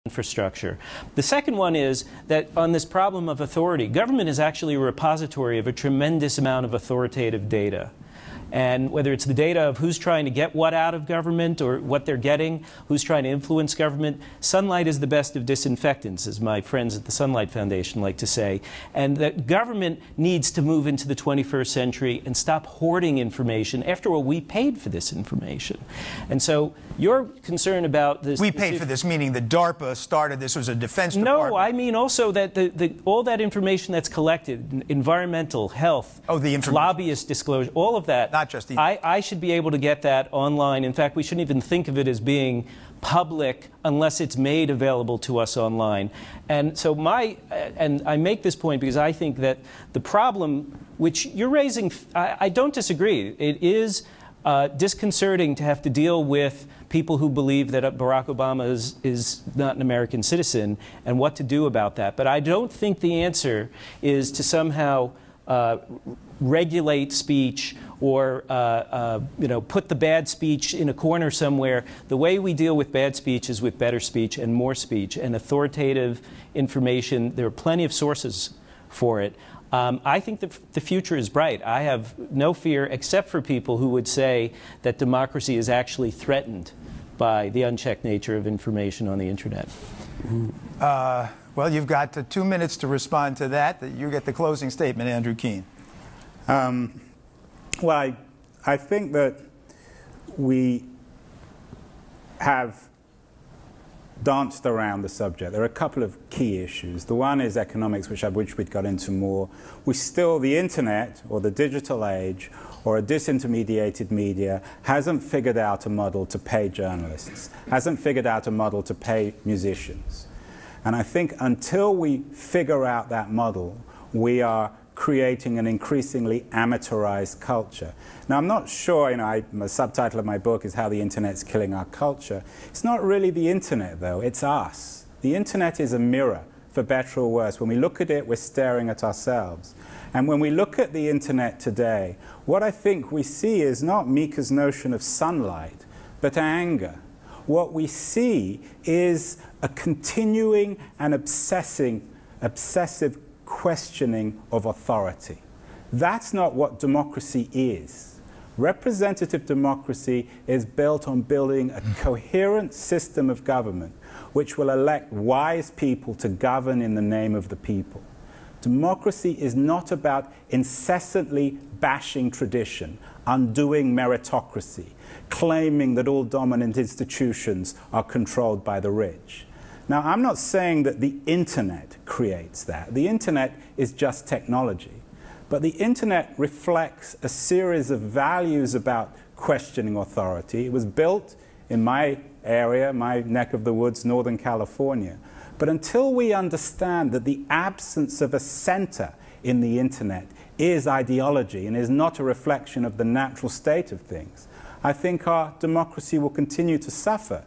infrastructure. The second one is that on this problem of authority, government is actually a repository of a tremendous amount of authoritative data. And whether it's the data of who's trying to get what out of government or what they're getting, who's trying to influence government, sunlight is the best of disinfectants, as my friends at the Sunlight Foundation like to say. And that government needs to move into the 21st century and stop hoarding information. After all, we paid for this information. And so your concern about this... We paid for this, meaning that DARPA started this, was a defense department. No, I mean also that all that information that's collected, environmental, health, lobbyist disclosure, all of that, not just the... I should be able to get that online. In fact, we shouldn't even think of it as being public unless it's made available to us online. And so and I make this point because I think that the problem which you're raising, I don't disagree. It is disconcerting to have to deal with people who believe that Barack Obama is not an American citizen and what to do about that. But I don't think the answer is to somehow regulate speech or put the bad speech in a corner somewhere. The way we deal with bad speech is with better speech and more speech and authoritative information. There are plenty of sources for it. I think the future is bright. I have no fear except for people who would say that democracy is actually threatened by the unchecked nature of information on the internet. Well, you've got 2 minutes to respond to that. You get the closing statement, Andrew Keen. Well, I think that we have danced around the subject. There are a couple of key issues. The one is economics, which I wish we'd got into more. The internet, or the digital age, or a disintermediated media, hasn't figured out a model to pay journalists, hasn't figured out a model to pay musicians. And I think until we figure out that model, we are creating an increasingly amateurized culture. Now, I'm not sure, the subtitle of my book is How the Internet's Killing Our Culture. It's not really the internet, though, it's us. The internet is a mirror, for better or worse. When we look at it, we're staring at ourselves. And when we look at the internet today, what I think we see is not Mika's notion of sunlight, but anger. What we see is a continuing and obsessive questioning of authority. That's not what democracy is. Representative democracy is built on building a coherent system of government which will elect wise people to govern in the name of the people. Democracy is not about incessantly bashing tradition, undoing meritocracy, claiming that all dominant institutions are controlled by the rich. Now, I'm not saying that the internet creates that. The internet is just technology. But the internet reflects a series of values about questioning authority. It was built in my area, my neck of the woods, Northern California. But until we understand that the absence of a center in the internet is ideology and is not a reflection of the natural state of things, I think our democracy will continue to suffer.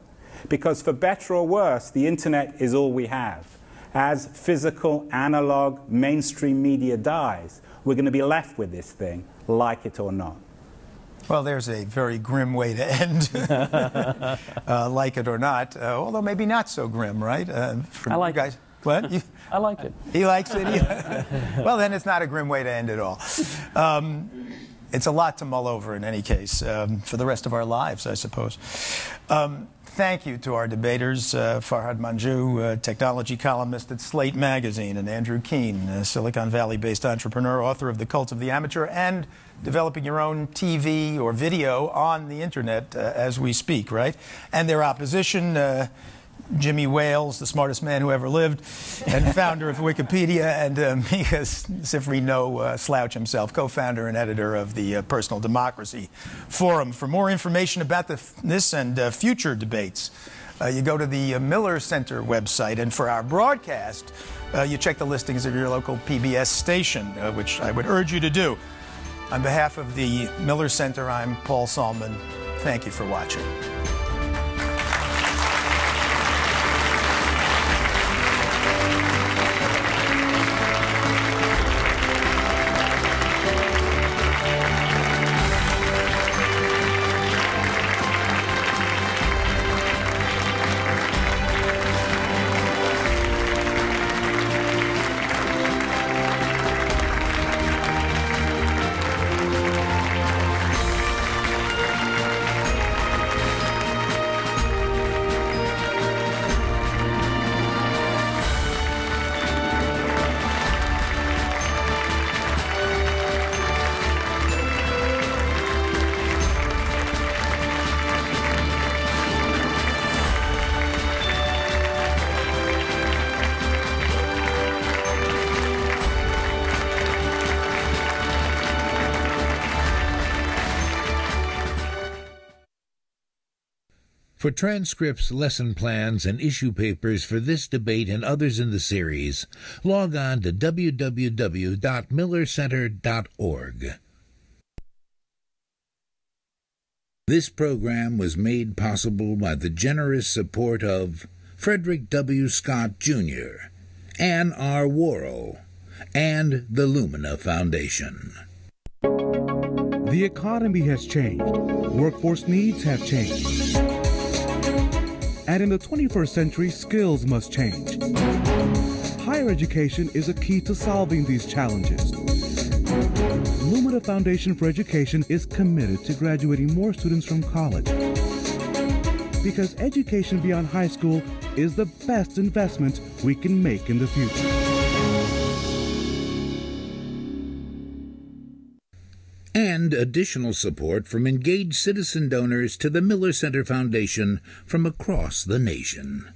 Because for better or worse, the internet is all we have. As physical, analog, mainstream media dies, we're going to be left with this thing, like it or not. Well, there's a very grim way to end, like it or not, although maybe not so grim, right? I like you guys. What? I like it. He likes it? Well, then it's not a grim way to end it all. It's a lot to mull over in any case, for the rest of our lives, I suppose. Thank you to our debaters, Farhad Manjoo, technology columnist at Slate Magazine, and Andrew Keen, Silicon Valley-based entrepreneur, author of The Cult of the Amateur, and developing your own TV or video on the internet as we speak, right? And their opposition, Jimmy Wales, the smartest man who ever lived, and founder of Wikipedia, and Mika Sifry, no slouch himself, co-founder and editor of the Personal Democracy Forum. For more information about this and future debates, you go to the Miller Center website, and for our broadcast, you check the listings of your local PBS station, which I would urge you to do. On behalf of the Miller Center, I'm Paul Salman. Thank you for watching. For transcripts, lesson plans, and issue papers for this debate and others in the series, log on to www.millercenter.org. This program was made possible by the generous support of Frederick W. Scott, Jr., Ann R. Worrell, and the Lumina Foundation. The economy has changed. Workforce needs have changed. And in the 21st century, skills must change. Higher education is a key to solving these challenges. Lumina Foundation for Education is committed to graduating more students from college. Because education beyond high school is the best investment we can make in the future. And additional support from engaged citizen donors to the Miller Center Foundation from across the nation.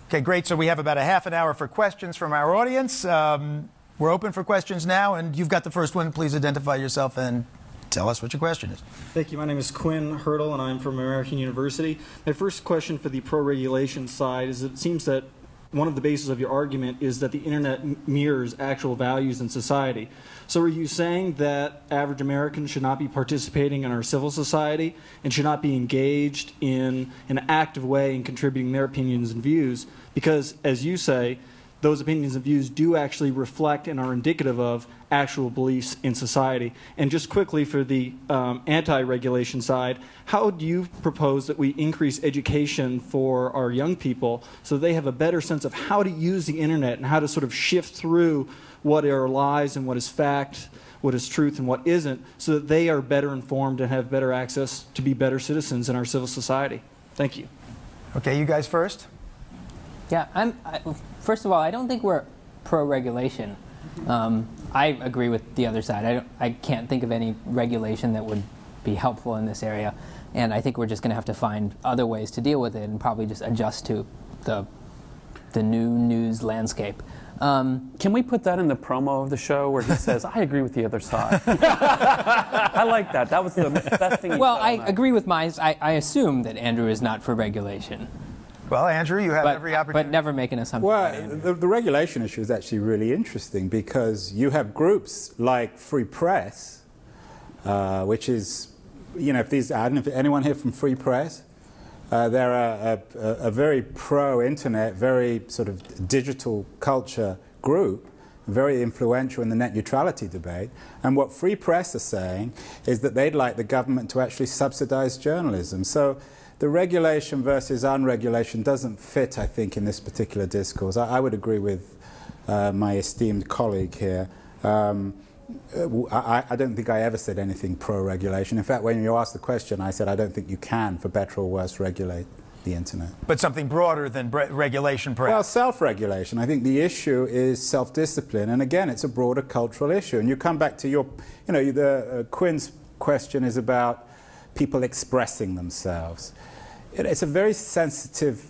Okay, great. So we have about a half an hour for questions from our audience. We're open for questions now, and you've got the first one. Please identify yourself and tell us what your question is. Thank you. My name is Quinn Hurdle, and I'm from American University. My first question for the pro-regulation side is, it seems that one of the bases of your argument is that the internet mirrors actual values in society. So are you saying that average Americans should not be participating in our civil society and should not be engaged in an active way in contributing their opinions and views? Because, as you say, those opinions and views do actually reflect and are indicative of actual beliefs in society. And just quickly for the anti-regulation side, how do you propose that we increase education for our young people so they have a better sense of how to use the internet and how to sort of shift through what are lies and what is fact, what is truth and what isn't, so that they are better informed and have better access to be better citizens in our civil society? Thank you. Okay, you guys first. Yeah, first of all, I don't think we're pro-regulation. I agree with the other side. I can't think of any regulation that would be helpful in this area, and I think we're just going to have to find other ways to deal with it and probably just adjust to the new news landscape. Can we put that in the promo of the show where he says, I agree with the other side? I like that. That was the best thing he Well, said I agree with I assume that Andrew is not for regulation. Well, Andrew, you have every opportunity. But never make an assumption. Well, the regulation issue is actually really interesting because you have groups like Free Press, which is, you know, I don't know if anyone here from Free Press, they're a very pro-internet, very sort of digital culture group, very influential in the net neutrality debate. And what Free Press are saying is that they'd like the government to actually subsidize journalism. So the regulation versus unregulation doesn't fit, I think, in this particular discourse. I would agree with my esteemed colleague here. I don't think I ever said anything pro-regulation. In fact, when you asked the question, I said I don't think you can, for better or worse, regulate the internet. But something broader than regulation, perhaps? Well, self-regulation. I think the issue is self-discipline. And again, it's a broader cultural issue. And you come back to your, you know, Quinn's question is about people expressing themselves. It's a very sensitive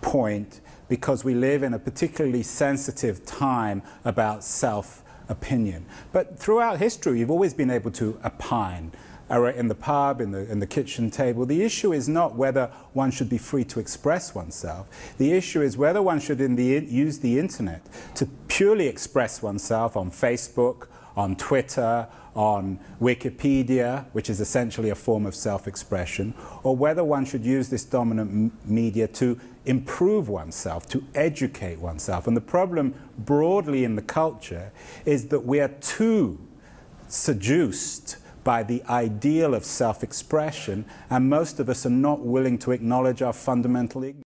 point because we live in a particularly sensitive time about self-opinion. But throughout history, you've always been able to opine in the pub, in the kitchen table. The issue is not whether one should be free to express oneself. The issue is whether one should use the internet to purely express oneself on Facebook, on Twitter, on Wikipedia, which is essentially a form of self-expression, or whether one should use this dominant media to improve oneself, to educate oneself. And the problem broadly in the culture is that we are too seduced by the ideal of self-expression, and most of us are not willing to acknowledge our fundamental ignorance.